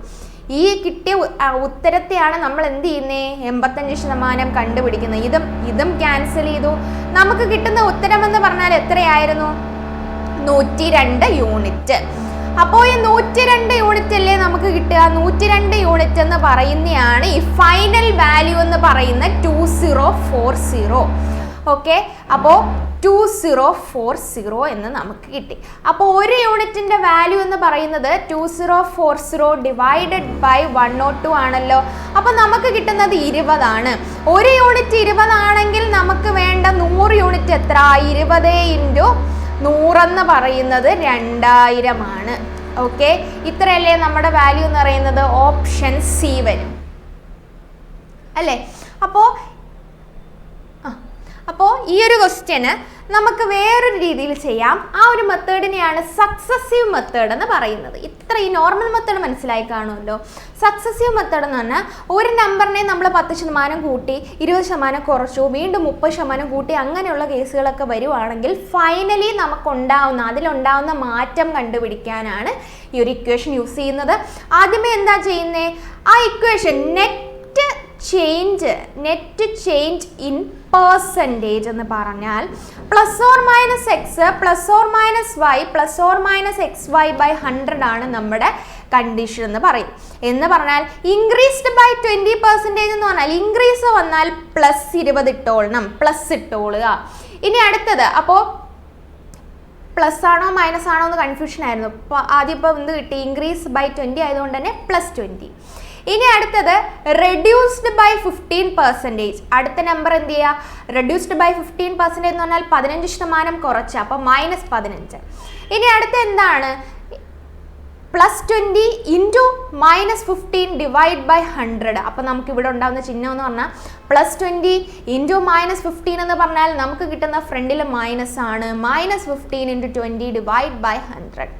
ഈ കിട്ടിയ ഉത്തരത്തെയാണ് നമ്മൾ എന്ത് ചെയ്യുന്നത്? 85% കണ്ടുപിടിക്കുന്നത്. ഇതും ക്യാൻസൽ ചെയ്തു. നമുക്ക് കിട്ടുന്ന ഉത്തരം എന്ന് പറഞ്ഞാൽ എത്രയായിരുന്നു? 102 യൂണിറ്റ്. അപ്പോൾ ഈ 102 യൂണിറ്റ് അല്ലേ നമുക്ക് കിട്ടുക? 102 യൂണിറ്റ് എന്ന് പറയുന്നതാണ് ഈ ഫൈനൽ വാല്യൂ എന്ന് പറയുന്ന 2040. ഓക്കെ, അപ്പോൾ 2040 എന്ന് നമുക്ക് കിട്ടി. അപ്പോൾ ഒരു യൂണിറ്റിൻ്റെ വാല്യൂ എന്ന് പറയുന്നത് 2040 ഡിവൈഡഡ് ബൈ 102 ആണല്ലോ. അപ്പോൾ നമുക്ക് കിട്ടുന്നത് 20 ആണ്. ഒരു യൂണിറ്റ് 20 ആണെങ്കിൽ നമുക്ക് വേണ്ട 100 യൂണിറ്റ് എത്ര? 20 × 100 എന്ന് പറയുന്നത് 2000 ആണ്. ഓക്കെ, ഇത്രയല്ലേ നമ്മുടെ വാല്യൂ എന്ന് പറയുന്നത്? ഓപ്ഷൻ സി വരും അല്ലേ? അപ്പോൾ ഈ ഒരു ക്വസ്റ്റ്യന് നമുക്ക് വേറൊരു രീതിയിൽ ചെയ്യാം. ആ ഒരു മെത്തേഡിനെയാണ് സക്സസീവ് മെത്തേഡ് എന്ന് പറയുന്നത്. ഈ നോർമൽ മെത്തേഡ് മനസ്സിലായി കാണുമല്ലോ. സക്സസീവ് മെത്തേഡ് എന്ന് പറഞ്ഞാൽ ഒരു നമ്പറിനെ നമ്മൾ 10% കൂട്ടി, 20% കുറച്ചു, വീണ്ടും 30% കൂട്ടി, അങ്ങനെയുള്ള കേസുകളൊക്കെ വരുവാണെങ്കിൽ ഫൈനലി അതിലുണ്ടാവുന്ന മാറ്റം കണ്ടുപിടിക്കാനാണ് ഈ ഒരു ഇക്വേഷൻ യൂസ് ചെയ്യുന്നത്. ആദ്യമേ എന്താ ചെയ്യുന്നത്? ആ equation net change in percentage എന്ന് പറഞ്ഞാൽ +or-x +or-y +or-xy by 100 ആണ് നമ്മുടെ കണ്ടീഷൻ എന്ന് പറയും. എന്ന് പറഞ്ഞാൽ ഇൻക്രീസ്ഡ് ബൈ 20% എന്ന് പറഞ്ഞാൽ ഇൻക്രീസ് വന്നാൽ +20 ഇട്ടോളണം, പ്ലസ് ഇട്ടോളുക. ഇനി അടുത്തത്, അപ്പോൾ പ്ലസ് ആണോ മൈനസ് ആണോ എന്ന് കൺഫ്യൂഷൻ ആയിരുന്നു. അപ്പോൾ ആദ്യം ഇപ്പോൾ എന്ത് കിട്ടി? ഇൻക്രീസ് ബൈ 20 ആയതുകൊണ്ട് തന്നെ +20. ഇനി അടുത്തത് റെഡ്യൂസ്ഡ് ബൈ 15%. അടുത്ത നമ്പർ എന്ത് ചെയ്യുക? റെഡ്യൂസ്ഡ് ബൈ 15% എന്ന് പറഞ്ഞാൽ 15% കുറച്ച്, അപ്പോൾ -15. ഇനി അടുത്ത എന്താണ്? +20 ഇൻറ്റു -15 ഡിവൈഡ് ബൈ 100. അപ്പോൾ നമുക്ക് ഇവിടെ ഉണ്ടാകുന്ന ചിഹ്നം എന്ന് പറഞ്ഞാൽ +20 ഇൻറ്റു -15 എന്ന് പറഞ്ഞാൽ നമുക്ക് കിട്ടുന്ന ഫ്രണ്ടിൽ മൈനസ് ആണ്. -15 ഇൻറ്റു 20 ഡിവൈഡ് ബൈ 100.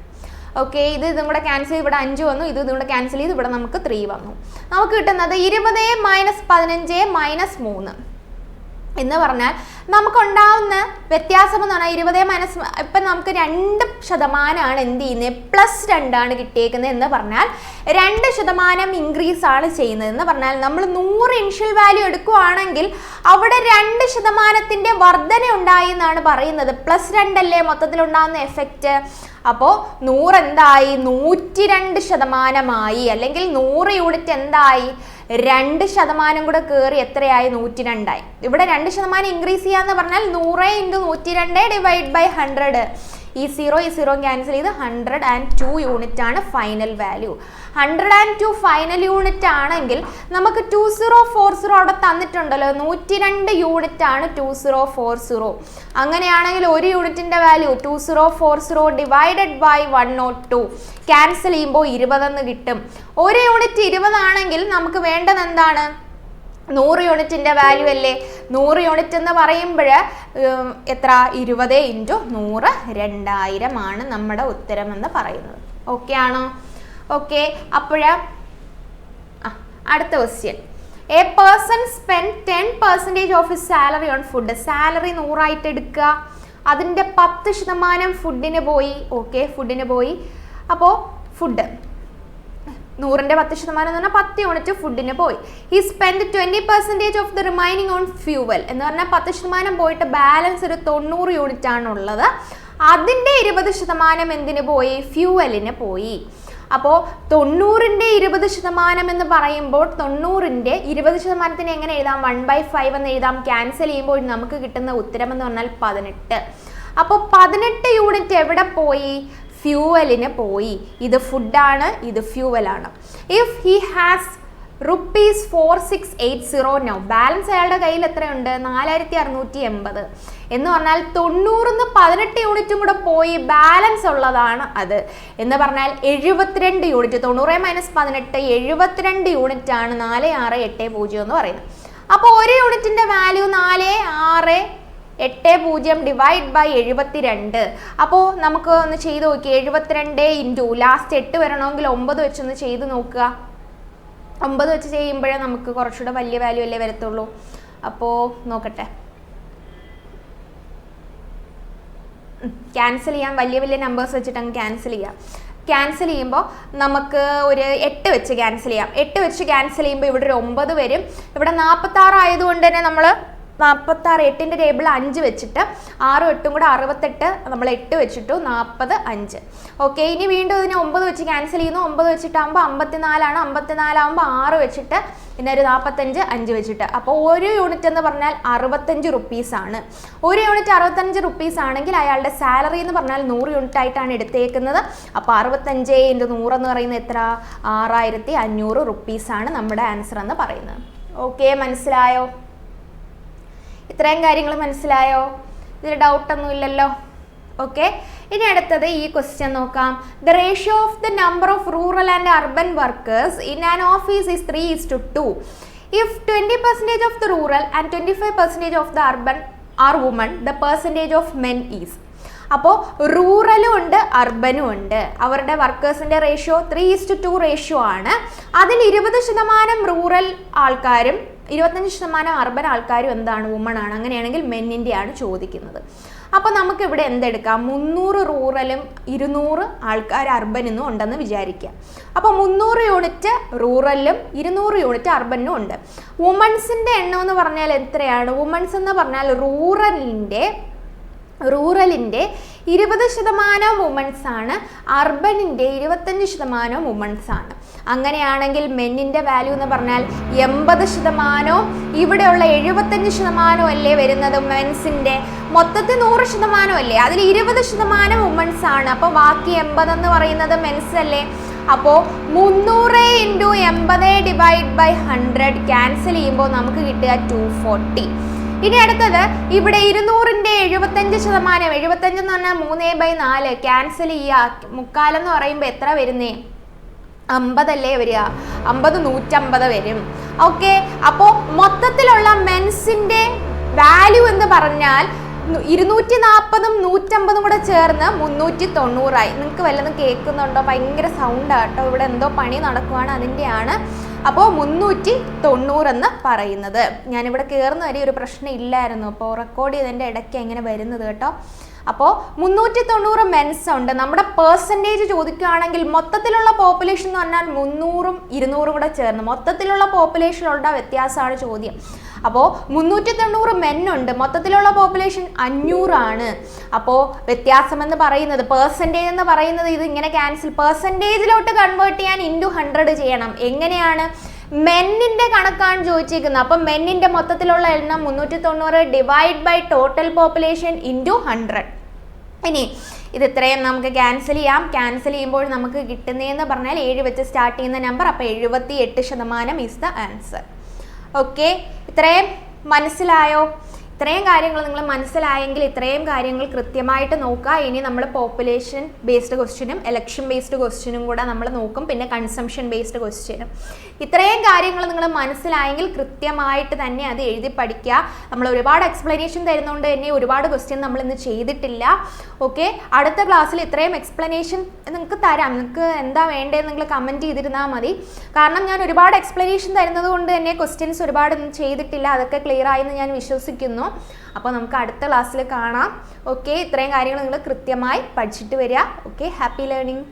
ഓക്കെ, ഇതും കൂടെ ക്യാൻസൽ ചെയ്ത് ഇവിടെ 5 വന്നു, ഇതും കൂടെ ക്യാൻസൽ ചെയ്ത് ഇവിടെ നമുക്ക് 3 വന്നു. നമുക്ക് കിട്ടുന്നത് 20 - 15 - 3 എന്ന് പറഞ്ഞാൽ നമുക്കുണ്ടാവുന്ന വ്യത്യാസം എന്ന് പറഞ്ഞാൽ 20 ഇപ്പം നമുക്ക് 2% എന്ത് ചെയ്യുന്നത്? +2 കിട്ടിയേക്കുന്നത് എന്ന് പറഞ്ഞാൽ 2% ഇൻക്രീസ് ആണ് ചെയ്യുന്നത്. എന്ന് പറഞ്ഞാൽ നമ്മൾ 100 ഇനിഷ്യൽ വാല്യൂ എടുക്കുകയാണെങ്കിൽ അവിടെ 2% വർധന ഉണ്ടായി എന്നാണ് പറയുന്നത്. +2 അല്ലേ മൊത്തത്തിലുണ്ടാകുന്ന എഫക്റ്റ്. അപ്പോൾ 100 എന്തായി? 102% അല്ലെങ്കിൽ 100 യൂണിറ്റ് എന്തായി? 2% കൂടെ കയറി എത്രയായി? 102 ആയി. ഇവിടെ 2% ഇൻക്രീസ് ചെയ്യാന്ന് പറഞ്ഞാൽ 100 ഇൻറ്റു 102 ഡിവൈഡ് ബൈ 100. ഈ 0 ക്യാൻസൽ ചെയ്ത് 102 യൂണിറ്റ് ആണ് ഫൈനൽ വാല്യൂ. 102 ഫൈനൽ യൂണിറ്റ് ആണെങ്കിൽ നമുക്ക് 2040 അവിടെ തന്നിട്ടുണ്ടല്ലോ, 102 യൂണിറ്റ് ആണ് 2040. അങ്ങനെയാണെങ്കിൽ ഒരു യൂണിറ്റിന്റെ വാല്യൂ 2040 ഡിവൈഡഡ് ബൈ 102 ക്യാൻസൽ ചെയ്യുമ്പോൾ 20 എന്ന് കിട്ടും. ഒരു യൂണിറ്റ് 20 ആണെങ്കിൽ നമുക്ക് വേണ്ടത് എന്താണ്? 100 യൂണിറ്റിന്റെ വാല്യൂ അല്ലേ? 100 യൂണിറ്റ് എന്ന് പറയുമ്പോൾ എത്ര? 20 ഇൻറ്റു 100 2000 ആണ് നമ്മുടെ ഉത്തരം എന്ന് പറയുന്നത്. ഓക്കെ ആണോ? ഓക്കെ, അപ്പോൾ അടുത്ത question. A person spend 10% of his salary on food. Salary 100 ആയിട്ട് എടുക്കുക, അതിൻ്റെ 10% ഫുഡിന് പോയി. ഓക്കെ, ഫുഡിന് പോയി. അപ്പോൾ ഫുഡ് 100ന്റെ 10% എന്ന് പറഞ്ഞാൽ 10 യൂണിറ്റ് ഫുഡിന് പോയി. He spend 20% of the remaining on fuel. എന്ന് പറഞ്ഞാൽ 10% പോയിട്ട് ബാലൻസ് ഒരു 90 യൂണിറ്റ് ആണുള്ളത്. അതിൻ്റെ 20% എന്തിന് പോയി? ഫ്യൂവലിന് പോയി. അപ്പോൾ 90ന്റെ 20% എന്ന് പറയുമ്പോൾ 90ന്റെ 20% എങ്ങനെ എഴുതാം? 1/5 എന്ന് എഴുതാം. ക്യാൻസൽ ചെയ്യുമ്പോൾ നമുക്ക് കിട്ടുന്ന ഉത്തരം എന്ന് പറഞ്ഞാൽ 18. അപ്പോൾ 18 യൂണിറ്റ് എവിടെ പോയി? ഫ്യൂവലിന് പോയി. ഇത് ഫുഡാണ്, ഇത് ഫ്യൂവലാണ്. If he has ₹4680 now, balance അയാളുടെ കയ്യിൽ എത്രയുണ്ട്? 4680 എന്ന് പറഞ്ഞാൽ 90ന്ന് 18 യൂണിറ്റും കൂടെ പോയി ബാലൻസ് ഉള്ളതാണ് അത്. എന്ന് പറഞ്ഞാൽ 72 യൂണിറ്റ്. 90 - 18 72 യൂണിറ്റ് ആണ് 4680 എന്ന് പറയുന്നത്. അപ്പോൾ ഒരു യൂണിറ്റിന്റെ വാല്യൂ 4680 ഡിവൈഡ് ബൈ 72. അപ്പോൾ നമുക്ക് ഒന്ന് ചെയ്ത് നോക്കി. 72 ഇൻറ്റു ലാസ്റ്റ് 8 വരണമെങ്കിൽ 9 വെച്ചൊന്ന് ചെയ്ത് നോക്കുക. 9 വെച്ച് ചെയ്യുമ്പോഴേ നമുക്ക് കുറച്ചുകൂടെ വലിയ വാല്യൂ അല്ലേ വരത്തുള്ളൂ. അപ്പോൾ നോക്കട്ടെ, ക്യാൻസൽ ചെയ്യാം. വലിയ വലിയ നമ്പേഴ്സ് വെച്ചിട്ട് അങ്ങ് ക്യാൻസൽ ചെയ്യാം. ക്യാൻസൽ ചെയ്യുമ്പോൾ നമുക്ക് ഒരു 8 വെച്ച് ക്യാൻസൽ ചെയ്യാം. 8 വെച്ച് ക്യാൻസൽ ചെയ്യുമ്പോൾ ഇവിടെ ഒരു 9 വരും. ഇവിടെ 46 ആയതുകൊണ്ട് തന്നെ നമ്മൾ 46 8ന്റെ ടേബിൾ 5 വെച്ചിട്ട് 6 8 കൂടെ 68 നമ്മൾ 8 വെച്ചിട്ടു 40 5. ഓക്കെ, ഇനി വീണ്ടും ഇതിനെ 9 വെച്ച് ക്യാൻസൽ ചെയ്യുന്നു. 9 വെച്ചിട്ടാകുമ്പോൾ 54 ആണ്. 54 ആകുമ്പോൾ 6 വെച്ചിട്ട് പിന്നെ ഒരു 45 5 വെച്ചിട്ട്. അപ്പോൾ ഒരു യൂണിറ്റ് എന്ന് പറഞ്ഞാൽ 65 റുപ്പീസ് ആണ്. ഒരു യൂണിറ്റ് 65 റുപ്പീസ് ആണെങ്കിൽ അയാളുടെ സാലറി എന്ന് പറഞ്ഞാൽ 100 യൂണിറ്റ് ആയിട്ടാണ് എടുത്തേക്കുന്നത്. അപ്പോൾ 65 ഇൻറ്റു 100 എന്ന് പറയുന്നത് എത്ര? 6500 റുപ്പീസ് ആണ് നമ്മുടെ ആൻസർ എന്ന് പറയുന്നത്. ഓക്കെ, മനസ്സിലായോ? ഇത്രയും കാര്യങ്ങൾ മനസ്സിലായോ? ഇതിൽ ഡൗട്ടൊന്നും ഇല്ലല്ലോ. ഓക്കെ, ഇനി അടുത്തത് ഈ ക്വസ്റ്റ്യൻ നോക്കാം. The ratio of the number of rural and urban workers in an office is 3:2. If 20% of the rural and 25% of the urban are women, the percentage of men is. അപ്പോൾ റൂറലും ഉണ്ട് അർബനും ഉണ്ട്. അവരുടെ വർക്കേഴ്സിൻ്റെ ratio 3:2 ratio ആണ്. അതിൽ 20% rural ആൾക്കാരും 25% urban ആൾക്കാരും എന്താണ്? വുമൺ ആണ്. അങ്ങനെയാണെങ്കിൽ മെന്നിൻ്റെ ആണ് ചോദിക്കുന്നത്. അപ്പോൾ നമുക്കിവിടെ എന്തെടുക്കാം? 300 റൂറലും 200 ആൾക്കാർ അർബനും ഉണ്ടെന്ന് വിചാരിക്കുക. അപ്പോൾ 300 യൂണിറ്റ് റൂറലിലും 200 യൂണിറ്റ് അർബനും ഉണ്ട്. വുമൺസിൻ്റെ എണ്ണം എന്ന് പറഞ്ഞാൽ എത്രയാണ്? വുമൺസ് എന്ന് പറഞ്ഞാൽ റൂറലിൻ്റെ 20% വുമൺസ് ആണ്, അർബനിൻ്റെ 25% വുമൺസ് ആണ്. അങ്ങനെയാണെങ്കിൽ മെന്നിൻ്റെ വാല്യൂ എന്ന് പറഞ്ഞാൽ 80%. ഇവിടെയുള്ള 75% അല്ലേ വരുന്നത് മെൻസിൻ്റെ? മൊത്തത്തിൽ 100% അല്ലേ? അതിൽ 20% വുമൺസ് ആണ്. അപ്പോൾ ബാക്കി 80 എന്ന് പറയുന്നത് മെൻസ് അല്ലേ? അപ്പോൾ 300 × 80/100 ക്യാൻസൽ ചെയ്യുമ്പോൾ നമുക്ക് കിട്ടുക 240. ഇനി അടുത്തത് ഇവിടെ 200ന്റെ 75%, 75 എന്ന് പറഞ്ഞാൽ 3/4 ക്യാൻസൽ ചെയ്യുക. മുക്കാലെന്ന് പറയുമ്പോൾ എത്ര വരുന്നേ? 50 അല്ലേ വരിക? 50 150 വരും. ഓക്കെ, അപ്പോൾ മൊത്തത്തിലുള്ള മെൻസിന്റെ വാല്യൂ എന്ന് പറഞ്ഞാൽ 240ഉം 150ഉം കൂടെ ചേർന്ന് 390 ആയി. നിങ്ങൾക്ക് വല്ലതും കേൾക്കുന്നുണ്ടോ? ഭയങ്കര സൗണ്ടാട്ടോ, ഇവിടെ എന്തോ പണി നടക്കുവാണ്, അതിൻ്റെയാണ്. അപ്പോൾ 390 എന്ന് പറയുന്നത്. ഞാനിവിടെ കയറുന്ന വരെ ഒരു പ്രശ്നം ഇല്ലായിരുന്നു, അപ്പോൾ റെക്കോർഡ് ചെയ്തതിൻ്റെ ഇടയ്ക്ക് എങ്ങനെ വരുന്നത് കേട്ടോ. അപ്പോൾ 390 മെൻസ് ഉണ്ട്. നമ്മുടെ പെർസെൻറ്റേജ് ചോദിക്കുകയാണെങ്കിൽ മൊത്തത്തിലുള്ള പോപ്പുലേഷൻ എന്ന് പറഞ്ഞാൽ 300ഉം 200ഉം കൂടെ ചേർന്ന് മൊത്തത്തിലുള്ള പോപ്പുലേഷനുള്ള വ്യത്യാസമാണ് ചോദ്യം. അപ്പോൾ 390 മെന്നുണ്ട്, മൊത്തത്തിലുള്ള പോപ്പുലേഷൻ 500 ആണ്. അപ്പോൾ വ്യത്യാസം എന്ന് പറയുന്നത് പെർസെൻറ്റേജ് എന്ന് പറയുന്നത് ഇത് ഇങ്ങനെ ക്യാൻസൽ, പെർസെൻറ്റേജിലോട്ട് കൺവേർട്ട് ചെയ്യാൻ × 100 ചെയ്യണം. എങ്ങനെയാണ്? മെന്നിൻ്റെ കണക്കാണ് ചോദിച്ചിരിക്കുന്നത്. അപ്പം മെന്നിൻ്റെ മൊത്തത്തിലുള്ള എണ്ണം 390 / ടോട്ടൽ പോപ്പുലേഷൻ × 100. ഇനി ഇത് ഇത്രയും നമുക്ക് ക്യാൻസൽ ചെയ്യാം. ക്യാൻസൽ ചെയ്യുമ്പോൾ നമുക്ക് കിട്ടുന്നതെന്ന് പറഞ്ഞാൽ 7 വെച്ച് സ്റ്റാർട്ട് ചെയ്യുന്ന നമ്പർ. അപ്പോൾ 78% ഈസ് ദ ആൻസർ. ഓക്കെ, ഇത്രയും മനസ്സിലായോ? ഇത്രയും കാര്യങ്ങൾ നിങ്ങൾ മനസ്സിലായെങ്കിൽ ഇത്രയും കാര്യങ്ങൾ കൃത്യമായിട്ട് നോക്കുക. ഇനി നമ്മൾ പോപ്പുലേഷൻ ബേസ്ഡ് ക്വസ്റ്റ്യനും എലക്ഷൻ ബേസ്ഡ് ക്വസ്റ്റ്യനും കൂടെ നമ്മൾ നോക്കും, പിന്നെ കൺസംഷൻ ബേസ്ഡ് ക്വസ്റ്റ്യനും. ഇത്രയും കാര്യങ്ങൾ നിങ്ങൾ മനസ്സിലായെങ്കിൽ കൃത്യമായിട്ട് തന്നെ അത് എഴുതി പഠിക്കുക. നമ്മൾ ഒരുപാട് എക്സ്പ്ലനേഷൻ തരുന്നതുകൊണ്ട് തന്നെ ഒരുപാട് ക്വസ്റ്റ്യൻ നമ്മൾ ഇന്ന് ചെയ്തിട്ടില്ല. ഓക്കെ, അടുത്ത ക്ലാസ്സിൽ ഇത്രയും എക്സ്പ്ലനേഷൻ നിങ്ങൾക്ക് തരാം. നിങ്ങൾക്ക് എന്താ വേണ്ടതെന്ന് നിങ്ങൾ കമൻറ്റ് ചെയ്തിരുന്നാൽ മതി. കാരണം ഞാൻ ഒരുപാട് എക്സ്പ്ലനേഷൻ തരുന്നത് കൊണ്ട് തന്നെ ക്വസ്റ്റ്യൻസ് ഒരുപാട് ചെയ്തിട്ടില്ല. അതൊക്കെ ക്ലിയർ ആയെന്ന് ഞാൻ വിശ്വസിക്കുന്നു. അപ്പോൾ നമുക്ക് അടുത്ത ക്ലാസ്സിൽ കാണാം. ഓക്കെ, ഇത്രയും കാര്യങ്ങൾ നിങ്ങൾ കൃത്യമായി പഠിച്ചിട്ട് വരിക. Okay, happy learning.